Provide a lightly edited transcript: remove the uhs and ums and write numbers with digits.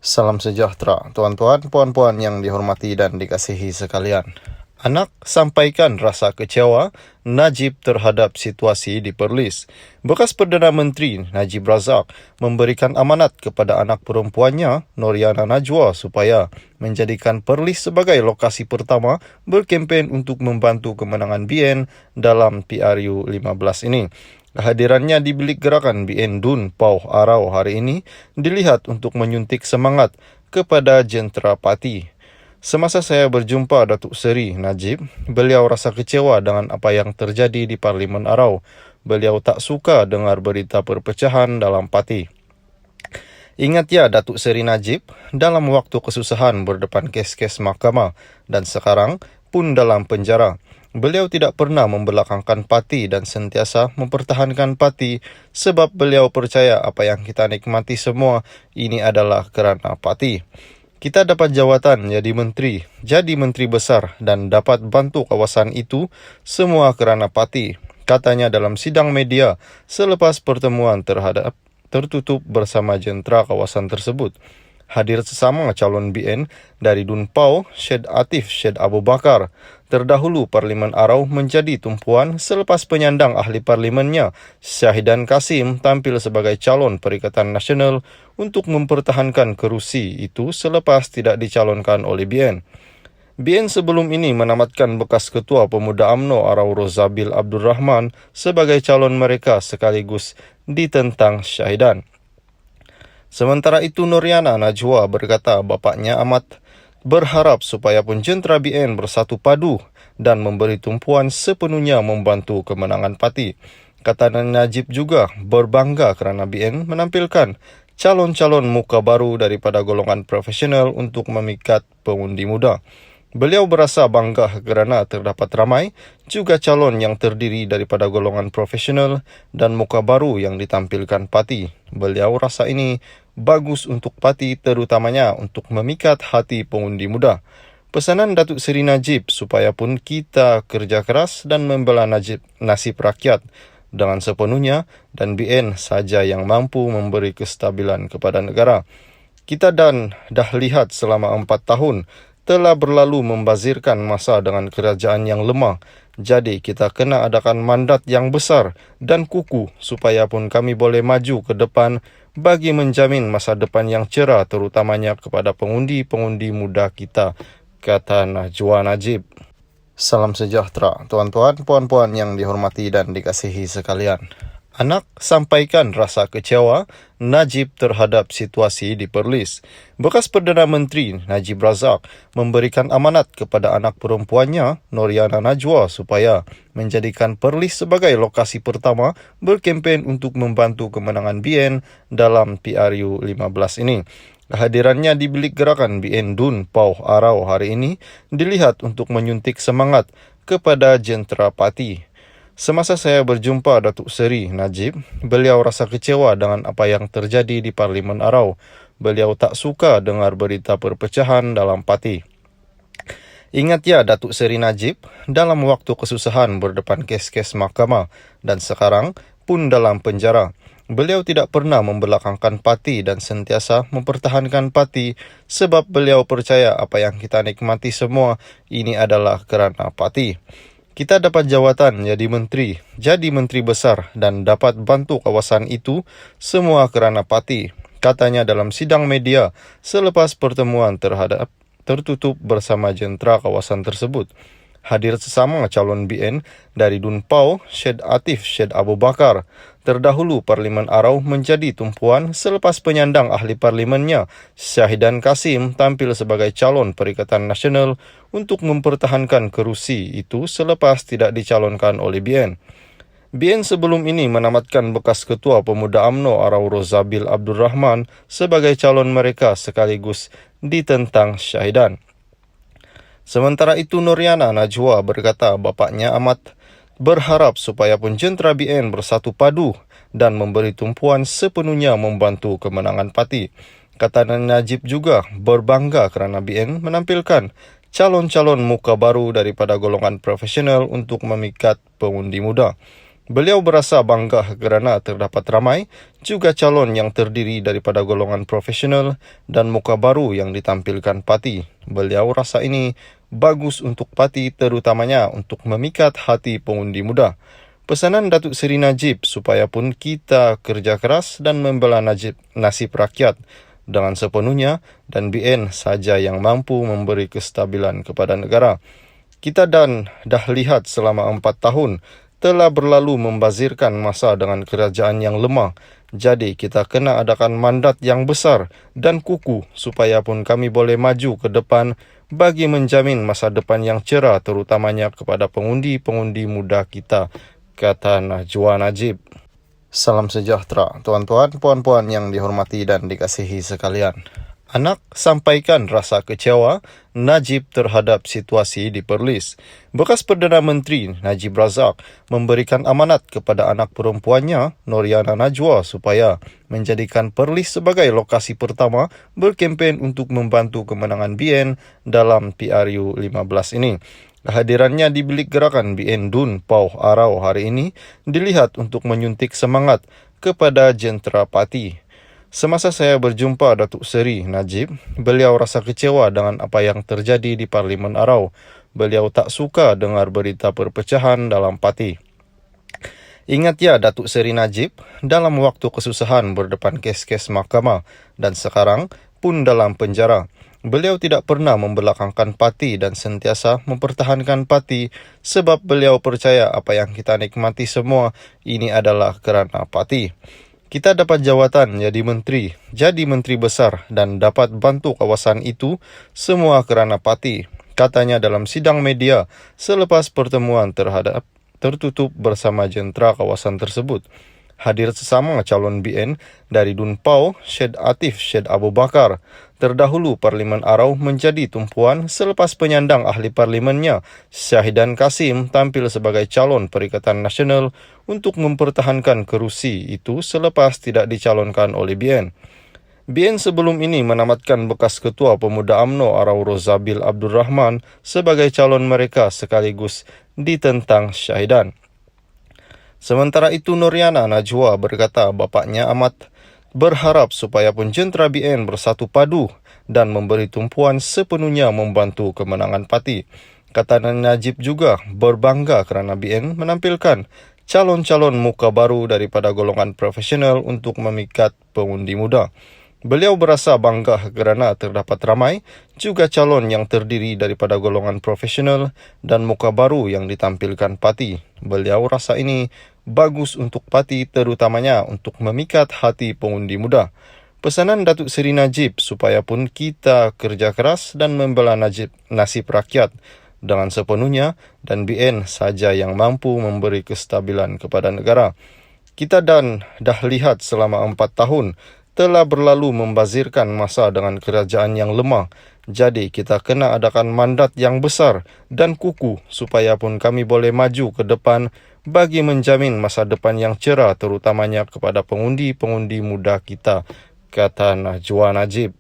Salam sejahtera, tuan-tuan, puan-puan yang dihormati dan dikasihi sekalian. Anak sampaikan rasa kecewa Najib terhadap situasi di Perlis. Bekas Perdana Menteri Najib Razak memberikan amanat kepada anak perempuannya, Noriana Najwa, supaya menjadikan Perlis sebagai lokasi pertama berkempen untuk membantu kemenangan BN dalam PRU 15 ini. Kehadirannya di bilik gerakan BN Dun Pauh Arau hari ini dilihat untuk menyuntik semangat kepada jentera parti. Semasa saya berjumpa Datuk Seri Najib, beliau rasa kecewa dengan apa yang terjadi di Parlimen Arau. Beliau tak suka dengar berita perpecahan dalam parti. Ingat ya Datuk Seri Najib, dalam waktu kesusahan berdepan kes-kes mahkamah dan sekarang pun dalam penjara. Beliau tidak pernah membelakangkan parti dan sentiasa mempertahankan parti sebab beliau percaya apa yang kita nikmati semua ini adalah kerana parti. Kita dapat jawatan jadi menteri besar dan dapat bantu kawasan itu semua kerana parti, katanya dalam sidang media selepas pertemuan tertutup bersama jentera kawasan tersebut. Hadir sesama calon BN dari Dun Pauh, Syed Atif Syed Abu Bakar. Terdahulu Parlimen Arau menjadi tumpuan selepas penyandang ahli parlimennya, Syahidan Kasim, tampil sebagai calon Perikatan Nasional untuk mempertahankan kerusi itu selepas tidak dicalonkan oleh BN. BN sebelum ini menamatkan bekas Ketua Pemuda UMNO Arau Rozabil Abdul Rahman sebagai calon mereka sekaligus ditentang Syahidan. Sementara itu Noriana Najwa berkata bapaknya amat berharap supaya pun jentera BN bersatu padu dan memberi tumpuan sepenuhnya membantu kemenangan parti. Kata Najib juga berbangga kerana BN menampilkan calon-calon muka baru daripada golongan profesional untuk memikat pengundi muda. Beliau berasa bangga kerana terdapat ramai juga calon yang terdiri daripada golongan profesional dan muka baru yang ditampilkan parti. Beliau rasa ini bagus untuk parti, terutamanya untuk memikat hati pengundi muda. Pesanan Datuk Seri Najib supaya pun kita kerja keras dan membela nasib rakyat dengan sepenuhnya dan BN saja yang mampu memberi kestabilan kepada negara. Kita dah lihat selama 4 tahun telah berlalu membazirkan masa dengan kerajaan yang lemah. Jadi kita kena adakan mandat yang besar dan kukuh supaya pun kami boleh maju ke depan bagi menjamin masa depan yang cerah terutamanya kepada pengundi-pengundi muda kita, kata Najwa Najib. Salam sejahtera, tuan-tuan, puan-puan yang dihormati dan dikasihi sekalian. Anak sampaikan rasa kecewa Najib terhadap situasi di Perlis. Bekas Perdana Menteri Najib Razak memberikan amanat kepada anak perempuannya, Noriana Najwa, supaya menjadikan Perlis sebagai lokasi pertama berkempen untuk membantu kemenangan BN dalam PRU 15 ini. Kehadirannya di bilik gerakan BN Dun Pauh Arau hari ini dilihat untuk menyuntik semangat kepada jentera parti. Semasa saya berjumpa Datuk Seri Najib, beliau rasa kecewa dengan apa yang terjadi di Parlimen Arau. Beliau tak suka dengar berita perpecahan dalam parti. Ingat ya Datuk Seri Najib, dalam waktu kesusahan berdepan kes-kes mahkamah dan sekarang pun dalam penjara. Beliau tidak pernah membelakangkan parti dan sentiasa mempertahankan parti sebab beliau percaya apa yang kita nikmati semua ini adalah kerana parti. Kita dapat jawatan jadi menteri besar dan dapat bantu kawasan itu semua kerana parti, katanya dalam sidang media selepas pertemuan tertutup bersama jentera kawasan tersebut. Hadir sesama calon BN dari Dun Pauh, Syed Atif Syed Abu Bakar. Terdahulu Parlimen Arau menjadi tumpuan selepas penyandang ahli parlimennya, Syahidan Kasim, tampil sebagai calon Perikatan Nasional untuk mempertahankan kerusi itu selepas tidak dicalonkan oleh BN. BN sebelum ini menamatkan bekas Ketua Pemuda UMNO Arau Rozabil Abdul Rahman sebagai calon mereka sekaligus ditentang Syahidan. Sementara itu Noriana Najwa berkata bapaknya amat berharap supaya pun jentera BN bersatu padu dan memberi tumpuan sepenuhnya membantu kemenangan parti. Kata Najib juga berbangga kerana BN menampilkan calon-calon muka baru daripada golongan profesional untuk memikat pengundi muda. Beliau berasa bangga kerana terdapat ramai juga calon yang terdiri daripada golongan profesional dan muka baru yang ditampilkan parti. Beliau rasa ini bagus untuk parti, terutamanya untuk memikat hati pengundi muda. Pesanan Datuk Seri Najib supaya pun kita kerja keras dan membela nasib rakyat dengan sepenuhnya dan BN saja yang mampu memberi kestabilan kepada negara. Kita dah lihat selama 4 tahun telah berlalu membazirkan masa dengan kerajaan yang lemah. Jadi kita kena adakan mandat yang besar dan kukuh supaya pun kami boleh maju ke depan bagi menjamin masa depan yang cerah terutamanya kepada pengundi-pengundi muda kita, kata Najwa Najib. Salam sejahtera, tuan-tuan, puan-puan yang dihormati dan dikasihi sekalian. Anak sampaikan rasa kecewa Najib terhadap situasi di Perlis. Bekas Perdana Menteri Najib Razak memberikan amanat kepada anak perempuannya, Noriana Najwa, supaya menjadikan Perlis sebagai lokasi pertama berkempen untuk membantu kemenangan BN dalam PRU 15 ini. Kehadirannya di bilik gerakan BN Dun Pauh Arau hari ini dilihat untuk menyuntik semangat kepada jentera parti. Semasa saya berjumpa Datuk Seri Najib, beliau rasa kecewa dengan apa yang terjadi di Parlimen Arau. Beliau tak suka dengar berita perpecahan dalam parti. Ingat ya Datuk Seri Najib, dalam waktu kesusahan berdepan kes-kes mahkamah dan sekarang pun dalam penjara. Beliau tidak pernah membelakangkan parti dan sentiasa mempertahankan parti sebab beliau percaya apa yang kita nikmati semua ini adalah kerana parti. Kita dapat jawatan jadi menteri besar dan dapat bantu kawasan itu semua kerana parti, katanya dalam sidang media selepas pertemuan tertutup bersama jentera kawasan tersebut. Hadir sesama calon BN dari Dun Pauh, Syed Atif Syed Abu Bakar. Terdahulu Parlimen Arau menjadi tumpuan selepas penyandang ahli parlimennya, Syahidan Kasim, tampil sebagai calon Perikatan Nasional untuk mempertahankan kerusi itu selepas tidak dicalonkan oleh BN. BN sebelum ini menamatkan bekas Ketua Pemuda UMNO Arau Rozabil Abdul Rahman sebagai calon mereka sekaligus ditentang Syahidan. Sementara itu Noriana Najwa berkata bapaknya amat berharap supaya pun jentera BN bersatu padu dan memberi tumpuan sepenuhnya membantu kemenangan parti. Kata Najib juga berbangga kerana BN menampilkan calon-calon muka baru daripada golongan profesional untuk memikat pengundi muda. Beliau berasa bangga kerana terdapat ramai juga calon yang terdiri daripada golongan profesional dan muka baru yang ditampilkan parti. Beliau rasa ini bagus untuk parti, terutamanya untuk memikat hati pengundi muda. Pesanan Datuk Seri Najib supaya pun kita kerja keras dan membela nasib rakyat dengan sepenuhnya dan BN saja yang mampu memberi kestabilan kepada negara. Kita dah lihat selama 4 tahun telah berlalu membazirkan masa dengan kerajaan yang lemah. Jadi kita kena adakan mandat yang besar dan kukuh supaya pun kami boleh maju ke depan bagi menjamin masa depan yang cerah terutamanya kepada pengundi-pengundi muda kita, kata Najwa Najib.